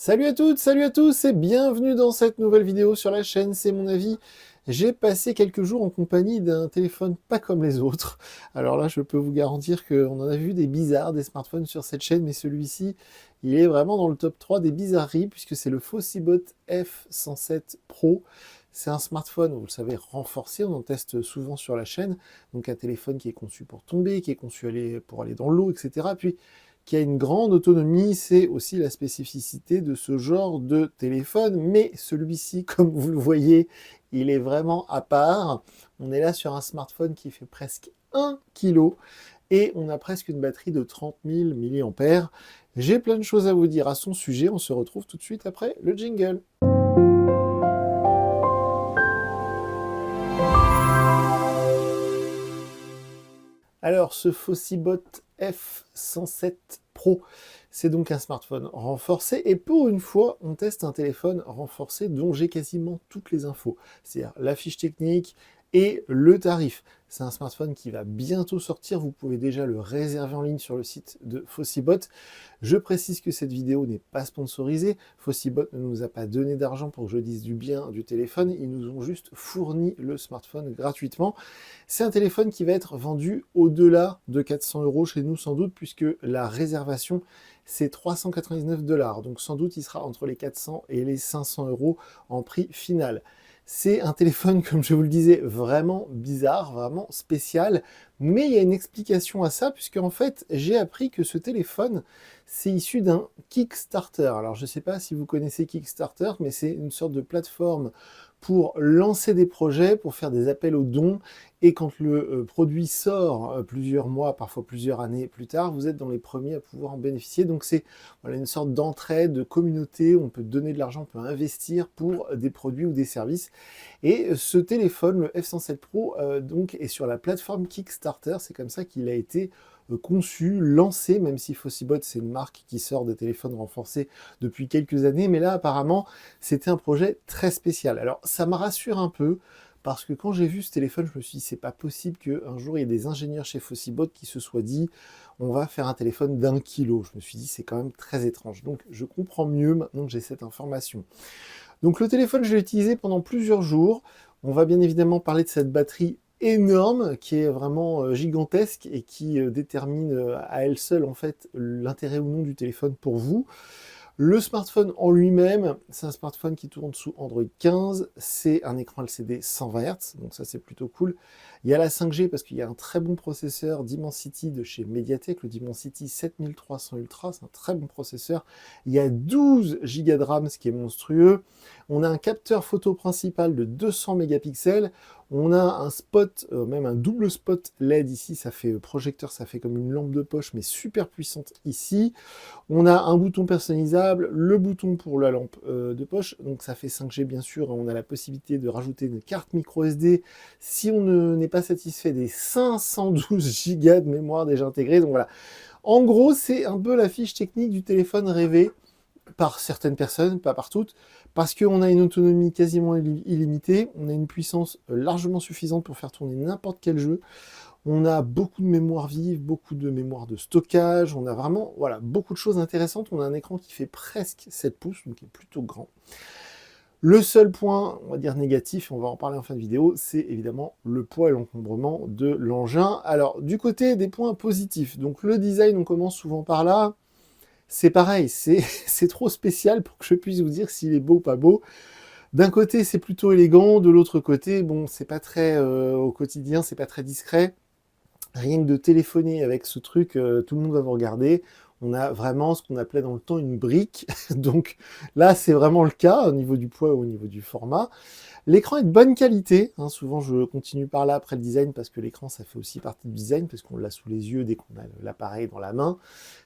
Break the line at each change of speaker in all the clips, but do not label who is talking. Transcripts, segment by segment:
Salut à toutes, salut à tous et bienvenue dans cette nouvelle vidéo sur la chaîne, c'est mon avis. J'ai passé quelques jours en compagnie d'un téléphone pas comme les autres. Alors là, je peux vous garantir qu'on en a vu des bizarres, des smartphones sur cette chaîne, mais celui-ci, il est vraiment dans le top 3 des bizarreries, puisque c'est le Fossibot F107 Pro. C'est un smartphone, vous le savez, renforcé, on en teste souvent sur la chaîne, donc un téléphone qui est conçu pour tomber, qui est conçu pour aller dans l'eau, etc. Puis qui a une grande autonomie, c'est aussi la spécificité de ce genre de téléphone, mais celui-ci, comme vous le voyez, il est vraiment à part. On est là sur un smartphone qui fait presque 1 kg et on a presque une batterie de 30 000 mAh. J'ai plein de choses à vous dire à son sujet, on se retrouve tout de suite après le jingle. Alors, ce Fossibot F107 Pro, c'est donc un smartphone renforcé. Et pour une fois, on teste un téléphone renforcé dont j'ai quasiment toutes les infos. C'est-à-dire la fiche technique et le tarif. C'est un smartphone qui va bientôt sortir. Vous pouvez déjà le réserver en ligne sur le site de Fossibot. Je précise que cette vidéo n'est pas sponsorisée. Fossibot ne nous a pas donné d'argent pour que je dise du bien du téléphone. Ils nous ont juste fourni le smartphone gratuitement. C'est un téléphone qui va être vendu au-delà de 400 € chez nous sans doute, puisque la réservation c'est 399 $. Donc sans doute il sera entre les 400 et les 500 € en prix final. C'est un téléphone, comme je vous le disais, vraiment bizarre, vraiment spécial, mais il y a une explication à ça, puisque en fait, j'ai appris que ce téléphone, c'est issu d'un Kickstarter. Alors, je ne sais pas si vous connaissez Kickstarter, mais c'est une sorte de plateforme pour lancer des projets, pour faire des appels aux dons, et quand le produit sort plusieurs mois, parfois plusieurs années plus tard, vous êtes dans les premiers à pouvoir en bénéficier. Donc c'est voilà, une sorte d'entraide, de communauté, où on peut donner de l'argent, on peut investir pour des produits ou des services. Et ce téléphone, le F107 Pro, donc, est sur la plateforme Kickstarter. C'est comme ça qu'il a été conçu, lancé, même si Fossibot, c'est une marque qui sort des téléphones renforcés depuis quelques années. Mais là, apparemment, c'était un projet très spécial. Alors, ça me rassure un peu, parce que quand j'ai vu ce téléphone, je me suis dit, c'est pas possible qu'un jour, il y ait des ingénieurs chez Fossibot qui se soient dit, on va faire un téléphone d'1 kilo. Je me suis dit, c'est quand même très étrange. Donc, je comprends mieux maintenant que j'ai cette information. Donc le téléphone, je l'ai utilisé pendant plusieurs jours. On va bien évidemment parler de cette batterie énorme qui est vraiment gigantesque et qui détermine à elle seule en fait l'intérêt ou non du téléphone pour vous. Le smartphone en lui-même, c'est un smartphone qui tourne sous Android 15, c'est un écran LCD 120 Hz, donc ça c'est plutôt cool. Il y a la 5G parce qu'il y a un très bon processeur Dimensity de chez Mediatek, le Dimensity 7300 Ultra, c'est un très bon processeur. Il y a 12 Go de RAM, ce qui est monstrueux. On a un capteur photo principal de 200 mégapixels. On a un spot, même un double spot LED ici, ça fait projecteur, ça fait comme une lampe de poche, mais super puissante ici. On a un bouton personnalisable, le bouton pour la lampe de poche, donc ça fait 5G bien sûr, on a la possibilité de rajouter une carte micro SD si on n'est pas satisfait des 512 Go de mémoire déjà intégrée, donc voilà. En gros, c'est un peu la fiche technique du téléphone rêvé par certaines personnes, pas par toutes, parce qu'on a une autonomie quasiment illimitée, on a une puissance largement suffisante pour faire tourner n'importe quel jeu, on a beaucoup de mémoire vive, beaucoup de mémoire de stockage, on a vraiment voilà, beaucoup de choses intéressantes, on a un écran qui fait presque 7 pouces, donc qui est plutôt grand. Le seul point, on va dire négatif, on va en parler en fin de vidéo, c'est évidemment le poids et l'encombrement de l'engin. Alors, du côté des points positifs, donc le design, on commence souvent par là, c'est pareil, c'est trop spécial pour que je puisse vous dire s'il est beau ou pas beau. D'un côté, c'est plutôt élégant, de l'autre côté, bon, c'est pas très, au quotidien, c'est pas très discret. Rien que de téléphoner avec ce truc, tout le monde va vous regarder. On a vraiment ce qu'on appelait dans le temps une brique. Donc là, c'est vraiment le cas au niveau du poids ou au niveau du format. L'écran est de bonne qualité, hein. Souvent je continue par là après le design parce que l'écran ça fait aussi partie du design parce qu'on l'a sous les yeux dès qu'on a l'appareil dans la main.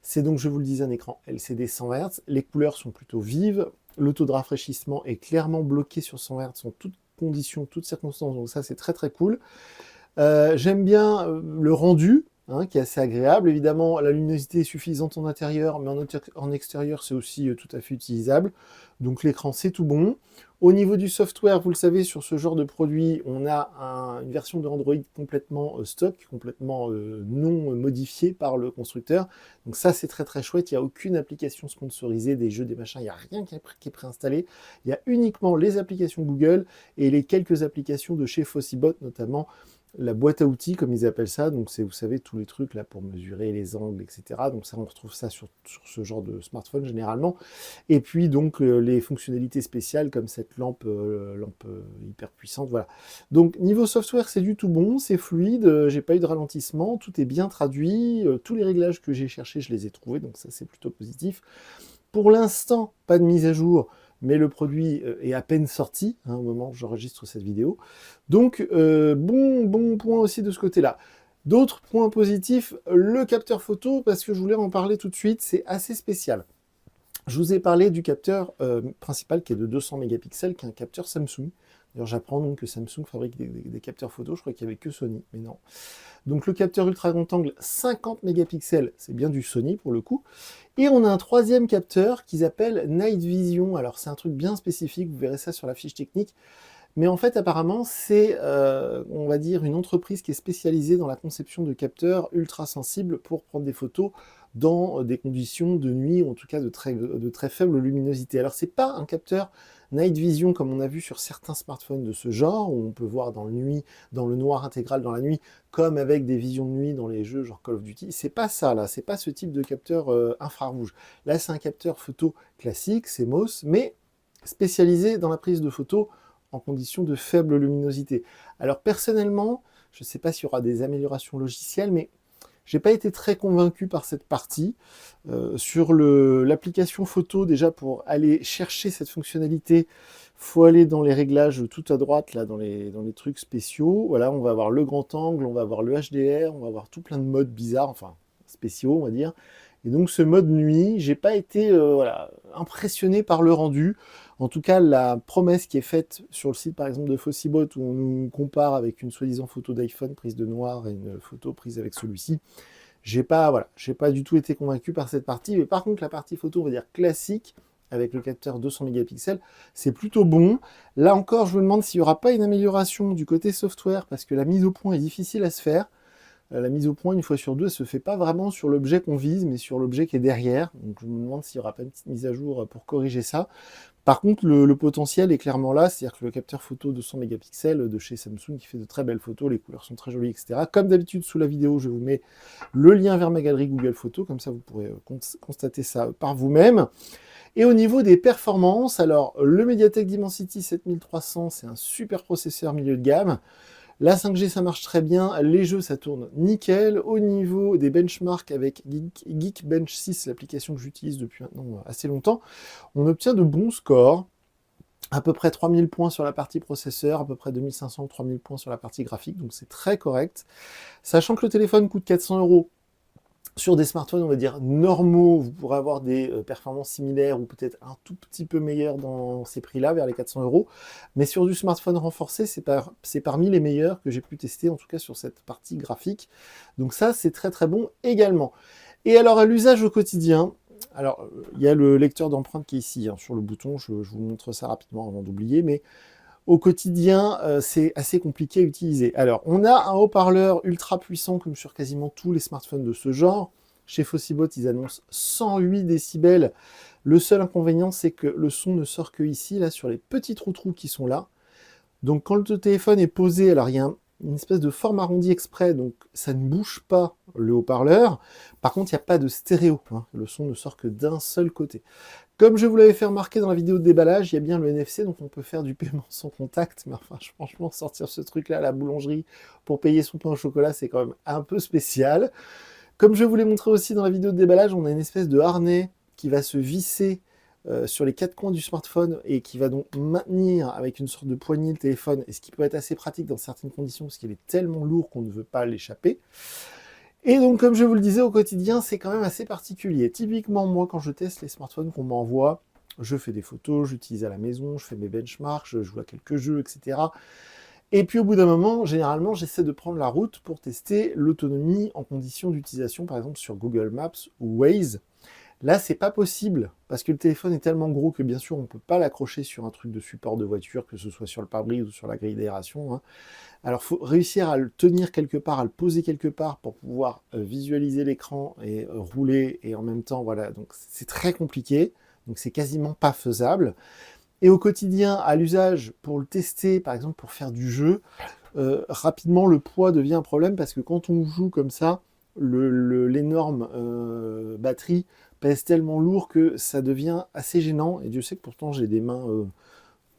C'est donc, je vous le disais, un écran LCD 100 Hz. Les couleurs sont plutôt vives. Le taux de rafraîchissement est clairement bloqué sur 100 Hz en toutes conditions, toutes circonstances. Donc ça c'est très très cool. J'aime bien le rendu. hein, qui est assez agréable. Évidemment, la luminosité est suffisante en intérieur, mais en extérieur, c'est aussi tout à fait utilisable. Donc l'écran, c'est tout bon. Au niveau du software, vous le savez, sur ce genre de produit, on a une version de Android complètement stock, complètement non modifiée par le constructeur. Donc ça, c'est très très chouette. Il n'y a aucune application sponsorisée, des jeux, des machins, il n'y a rien qui est préinstallé. Il y a uniquement les applications Google et les quelques applications de chez Fossibot, notamment la boîte à outils, comme ils appellent ça. Donc c'est, vous savez, tous les trucs là pour mesurer les angles, etc. Donc ça, on retrouve ça sur ce genre de smartphone généralement. Et puis donc les fonctionnalités spéciales comme cette lampe hyper puissante, voilà. Donc niveau software, c'est du tout bon, c'est fluide, j'ai pas eu de ralentissement, tout est bien traduit, tous les réglages que j'ai cherchés, je les ai trouvés, donc ça c'est plutôt positif. Pour l'instant, pas de mise à jour, mais le produit est à peine sorti, hein, au moment où j'enregistre cette vidéo. Donc bon point aussi de ce côté-là. D'autres points positifs, le capteur photo, parce que je voulais en parler tout de suite, c'est assez spécial. Je vous ai parlé du capteur principal qui est de 200 mégapixels, qui est un capteur Samsung. D'ailleurs, j'apprends donc que Samsung fabrique des capteurs photo, je crois qu'il n'y avait que Sony, mais non. Donc le capteur ultra grand angle 50 mégapixels, c'est bien du Sony pour le coup. Et on a un troisième capteur qu'ils appellent Night Vision. Alors c'est un truc bien spécifique, vous verrez ça sur la fiche technique. Mais en fait, apparemment, c'est, on va dire, une entreprise qui est spécialisée dans la conception de capteurs ultra sensibles pour prendre des photos dans des conditions de nuit, ou en tout cas de très faible luminosité. Alors, c'est pas un capteur Night Vision comme on a vu sur certains smartphones de ce genre, où on peut voir dans le noir intégral dans la nuit, comme avec des visions de nuit dans les jeux genre Call of Duty. C'est pas ça, là. C'est pas ce type de capteur infrarouge. Là, c'est un capteur photo classique, CMOS, mais spécialisé dans la prise de photos en conditions de faible luminosité. Alors personnellement, je ne sais pas s'il y aura des améliorations logicielles, mais j'ai pas été très convaincu par cette partie. Sur l'application photo, déjà pour aller chercher cette fonctionnalité, faut aller dans les réglages tout à droite, là, dans les trucs spéciaux. Voilà, on va avoir le grand angle, on va avoir le HDR, on va avoir tout plein de modes bizarres, enfin spéciaux, on va dire. Et donc ce mode nuit, j'ai pas été voilà, impressionné par le rendu. En tout cas, la promesse qui est faite sur le site par exemple de Fossibot, où on nous compare avec une soi-disant photo d'iPhone prise de noir et une photo prise avec celui-ci, j'ai pas du tout été convaincu par cette partie. Mais par contre, la partie photo, on va dire classique, avec le capteur 200 mégapixels, c'est plutôt bon. Là encore, je me demande s'il n'y aura pas une amélioration du côté software, parce que la mise au point est difficile à se faire. La mise au point, une fois sur deux, elle se fait pas vraiment sur l'objet qu'on vise, mais sur l'objet qui est derrière. Donc je me demande s'il n'y aura pas une petite mise à jour pour corriger ça. Par contre, le potentiel est clairement là, c'est-à-dire que le capteur photo de 100 mégapixels de chez Samsung qui fait de très belles photos, les couleurs sont très jolies, etc. Comme d'habitude, sous la vidéo, je vous mets le lien vers ma galerie Google Photos, comme ça vous pourrez constater ça par vous-même. Et au niveau des performances, alors le MediaTek Dimensity 7300, c'est un super processeur milieu de gamme. La 5G, ça marche très bien. Les jeux, ça tourne nickel. Au niveau des benchmarks avec Geekbench 6, l'application que j'utilise depuis maintenant assez longtemps, on obtient de bons scores. À peu près 3000 points sur la partie processeur, à peu près 2500 ou 3000 points sur la partie graphique, donc c'est très correct. Sachant que le téléphone coûte 400 €, sur des smartphones, on va dire, normaux, vous pourrez avoir des performances similaires ou peut-être un tout petit peu meilleures dans ces prix-là, vers les 400 €. Mais sur du smartphone renforcé, c'est parmi les meilleurs que j'ai pu tester, en tout cas sur cette partie graphique. Donc ça, c'est très très bon également. Et alors, à l'usage au quotidien, alors, il y a le lecteur d'empreintes qui est ici, hein, sur le bouton, je vous montre ça rapidement avant d'oublier, mais au quotidien, c'est assez compliqué à utiliser. Alors, on a un haut-parleur ultra puissant, comme sur quasiment tous les smartphones de ce genre. Chez Fossibot, ils annoncent 108 décibels. Le seul inconvénient, c'est que le son ne sort que ici, là, sur les petits trous qui sont là. Donc, quand le téléphone est posé, alors il y a une espèce de forme arrondie exprès, donc ça ne bouge pas le haut-parleur. Par contre, il n'y a pas de stéréo, hein. Le son ne sort que d'un seul côté. Comme je vous l'avais fait remarquer dans la vidéo de déballage, il y a bien le NFC, donc on peut faire du paiement sans contact, mais enfin, franchement, sortir ce truc-là à la boulangerie pour payer son pain au chocolat, c'est quand même un peu spécial. Comme je vous l'ai montré aussi dans la vidéo de déballage, on a une espèce de harnais qui va se visser sur les quatre coins du smartphone et qui va donc maintenir avec une sorte de poignée le téléphone, et ce qui peut être assez pratique dans certaines conditions, parce qu'il est tellement lourd qu'on ne veut pas l'échapper. Et donc, comme je vous le disais, au quotidien, c'est quand même assez particulier. Typiquement, moi, quand je teste les smartphones qu'on m'envoie, je fais des photos, j'utilise à la maison, je fais mes benchmarks, je joue à quelques jeux, etc. Et puis au bout d'un moment, généralement, j'essaie de prendre la route pour tester l'autonomie en conditions d'utilisation, par exemple sur Google Maps ou Waze. Là, c'est pas possible, parce que le téléphone est tellement gros que bien sûr, on ne peut pas l'accrocher sur un truc de support de voiture, que ce soit sur le pare-brise ou sur la grille d'aération, hein. Alors, il faut réussir à le tenir quelque part, à le poser quelque part pour pouvoir visualiser l'écran et rouler, et en même temps, voilà, donc c'est très compliqué, donc c'est quasiment pas faisable. Et au quotidien, à l'usage, pour le tester, par exemple pour faire du jeu, rapidement le poids devient un problème parce que quand on joue comme ça, l'énorme batterie pèse tellement lourd que ça devient assez gênant. Et Dieu sait que pourtant j'ai des mains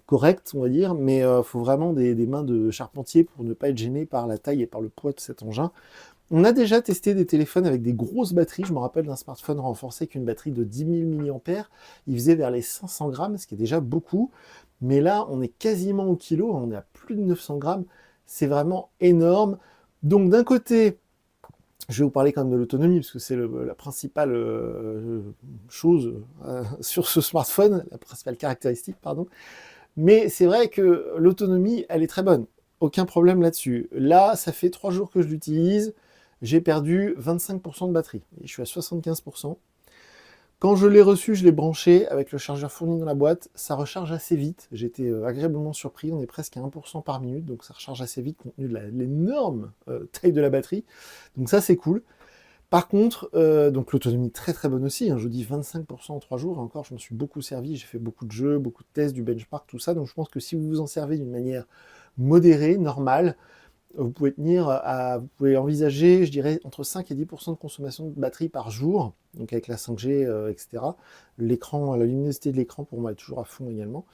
correctes, on va dire, mais il faut vraiment des mains de charpentier pour ne pas être gêné par la taille et par le poids de cet engin. On a déjà testé des téléphones avec des grosses batteries. Je me rappelle d'un smartphone renforcé avec une batterie de 10 000 mAh. Il faisait vers les 500 grammes, ce qui est déjà beaucoup. Mais là, on est quasiment au kilo, on est à plus de 900 grammes. C'est vraiment énorme. Donc d'un côté, je vais vous parler quand même de l'autonomie, parce que c'est la principale chose sur ce smartphone, la principale caractéristique, pardon. Mais c'est vrai que l'autonomie, elle est très bonne. Aucun problème là-dessus. Là, ça fait 3 jours que je l'utilise. J'ai perdu 25% de batterie. Et je suis à 75%. Quand je l'ai reçu, je l'ai branché avec le chargeur fourni dans la boîte. Ça recharge assez vite. J'étais agréablement surpris. On est presque à 1% par minute. Donc ça recharge assez vite compte tenu de l'énorme taille de la batterie. Donc ça, c'est cool. Par contre, donc l'autonomie très très bonne aussi, hein, je vous dis 25% en 3 jours, et encore je m'en suis beaucoup servi, j'ai fait beaucoup de jeux, beaucoup de tests, du benchmark, tout ça, donc je pense que si vous vous en servez d'une manière modérée, normale, vous vous pouvez envisager, je dirais, entre 5 et 10% de consommation de batterie par jour, donc avec la 5G, etc. L'écran, la luminosité de l'écran pour moi est toujours à fond également.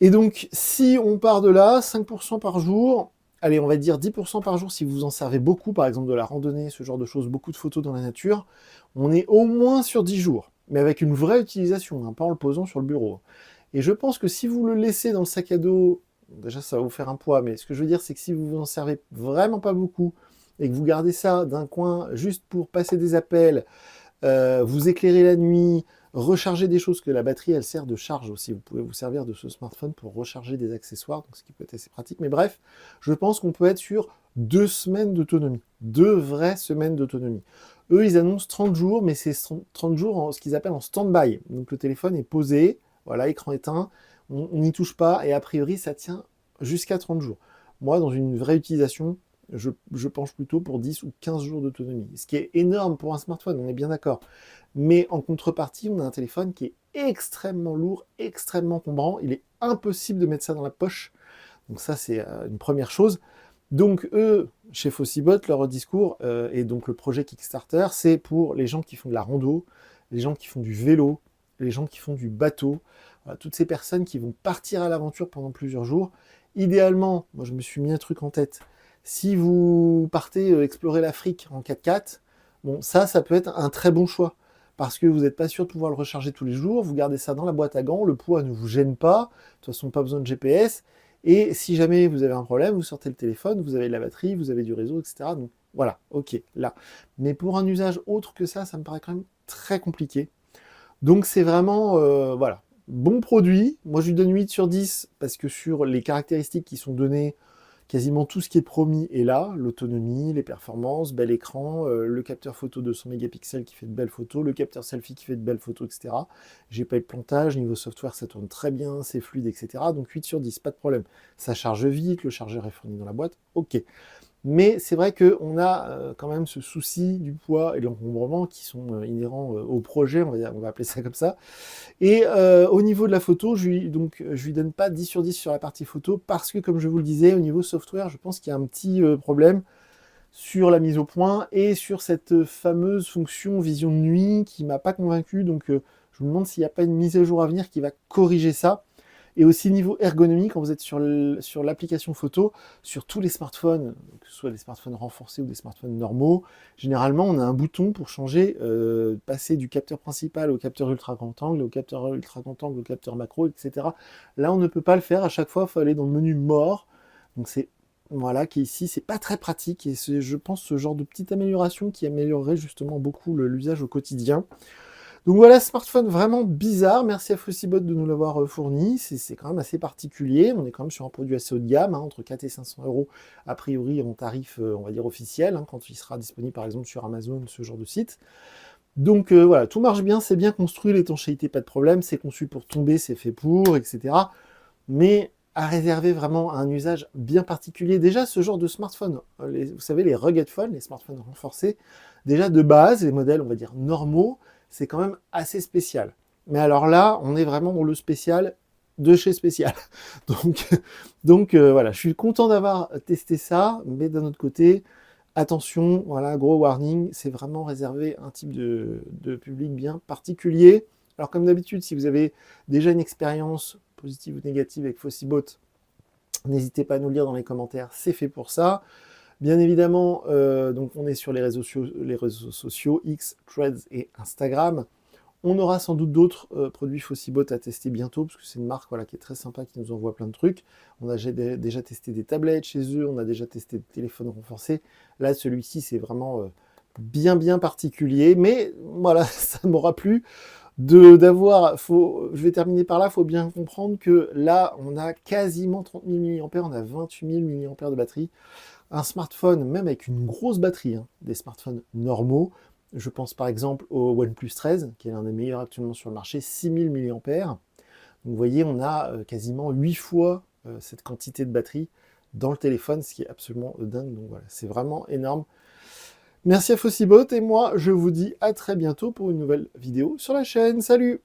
Et donc, si on part de là, 5% par jour, allez, on va dire 10% par jour si vous en servez beaucoup, par exemple de la randonnée, ce genre de choses, beaucoup de photos dans la nature, on est au moins sur 10 jours, mais avec une vraie utilisation, hein, pas en le posant sur le bureau. Et je pense que si vous le laissez dans le sac à dos, déjà ça va vous faire un poids, mais ce que je veux dire, c'est que si vous vous en servez vraiment pas beaucoup, et que vous gardez ça d'un coin juste pour passer des appels, vous éclairer la nuit, recharger des choses, que la batterie elle sert de charge aussi. Vous pouvez vous servir de ce smartphone pour recharger des accessoires, donc ce qui peut être assez pratique. Mais bref, je pense qu'on peut être sur 2 semaines d'autonomie, 2 vraies semaines d'autonomie. Eux, ils annoncent 30 jours, mais c'est 30 jours en ce qu'ils appellent en stand-by. Donc le téléphone est posé, voilà, écran éteint, on n'y touche pas, et a priori, ça tient jusqu'à 30 jours. Moi, dans une vraie utilisation, je penche plutôt pour 10 ou 15 jours d'autonomie. Ce qui est énorme pour un smartphone, on est bien d'accord. Mais en contrepartie, on a un téléphone qui est extrêmement lourd, extrêmement encombrant. Il est impossible de mettre ça dans la poche. Donc ça, c'est une première chose. Donc eux, chez Fossibot, leur discours, et donc le projet Kickstarter, c'est pour les gens qui font de la rando, les gens qui font du vélo, les gens qui font du bateau, voilà, toutes ces personnes qui vont partir à l'aventure pendant plusieurs jours. Idéalement, moi je me suis mis un truc en tête, si vous partez explorer l'Afrique en 4x4, bon, ça peut être un très bon choix. Parce que vous n'êtes pas sûr de pouvoir le recharger tous les jours, vous gardez ça dans la boîte à gants, le poids ne vous gêne pas, de toute façon pas besoin de GPS, et si jamais vous avez un problème, vous sortez le téléphone, vous avez de la batterie, vous avez du réseau, etc. Donc voilà, ok, là. Mais pour un usage autre que ça me paraît quand même très compliqué. Donc c'est vraiment, voilà, bon produit. Moi je lui donne 8 sur 10 parce que sur les caractéristiques qui sont données, quasiment tout ce qui est promis est là, l'autonomie, les performances, bel écran, le capteur photo de 100 mégapixels qui fait de belles photos, le capteur selfie qui fait de belles photos, etc. J'ai pas eu de plantage, niveau software ça tourne très bien, c'est fluide, etc. Donc 8 sur 10, pas de problème. Ça charge vite, le chargeur est fourni dans la boîte, ok. Mais c'est vrai qu'on a quand même ce souci du poids et de l'encombrement qui sont inhérents au projet, on va appeler ça comme ça. Et au niveau de la photo, je lui donne pas 10 sur 10 sur la partie photo parce que, comme je vous le disais, au niveau software, je pense qu'il y a un petit problème sur la mise au point et sur cette fameuse fonction vision de nuit qui m'a pas convaincu. Donc je me demande s'il n'y a pas une mise à jour à venir qui va corriger ça. Et aussi niveau ergonomie, quand vous êtes sur l'application photo, sur tous les smartphones, que ce soit des smartphones renforcés ou des smartphones normaux, généralement on a un bouton pour changer, passer du capteur principal au capteur ultra grand angle, au capteur ultra grand angle, au capteur macro, etc. Là on ne peut pas le faire, à chaque fois il faut aller dans le menu mort. Donc c'est voilà, qui ici c'est pas très pratique et c'est, je pense, ce genre de petite amélioration qui améliorerait justement beaucoup l'usage au quotidien. Donc voilà, smartphone vraiment bizarre. Merci à Fossibot de nous l'avoir fourni. C'est quand même assez particulier. On est quand même sur un produit assez haut de gamme, hein, entre 4 et 500 euros a priori en tarif, on va dire officiel, hein, quand il sera disponible par exemple sur Amazon, ce genre de site. Donc voilà, tout marche bien, c'est bien construit, l'étanchéité, pas de problème, c'est conçu pour tomber, c'est fait pour, etc. Mais à réserver vraiment un usage bien particulier. Déjà, ce genre de smartphone, vous savez, les rugged phones, les smartphones renforcés, déjà de base, les modèles, on va dire, normaux, c'est quand même assez spécial. Mais alors là, on est vraiment dans le spécial de chez spécial. Donc voilà, je suis content d'avoir testé ça, mais d'un autre côté, attention, voilà, gros warning, c'est vraiment réservé à un type de public bien particulier. Alors comme d'habitude, si vous avez déjà une expérience positive ou négative avec Fossibot, n'hésitez pas à nous le dire dans les commentaires, c'est fait pour ça. Bien évidemment, donc on est sur les réseaux sociaux X, Threads et Instagram. On aura sans doute d'autres produits Fossibot à tester bientôt, parce que c'est une marque voilà, qui est très sympa, qui nous envoie plein de trucs. On a déjà testé des tablettes chez eux, on a déjà testé des téléphones renforcés. Là, celui-ci, c'est vraiment bien particulier, mais voilà, ça ne m'aura plu je vais terminer par là, il faut bien comprendre que là, on a quasiment 30 000 mAh, on a 28 000 mAh de batterie. Un smartphone, même avec une grosse batterie, hein, des smartphones normaux, je pense par exemple au OnePlus 13, qui est l'un des meilleurs actuellement sur le marché, 6000 mAh. Donc vous voyez, on a quasiment 8 fois cette quantité de batterie dans le téléphone, ce qui est absolument dingue. Donc voilà, c'est vraiment énorme. Merci à Fossibot et moi, je vous dis à très bientôt pour une nouvelle vidéo sur la chaîne. Salut!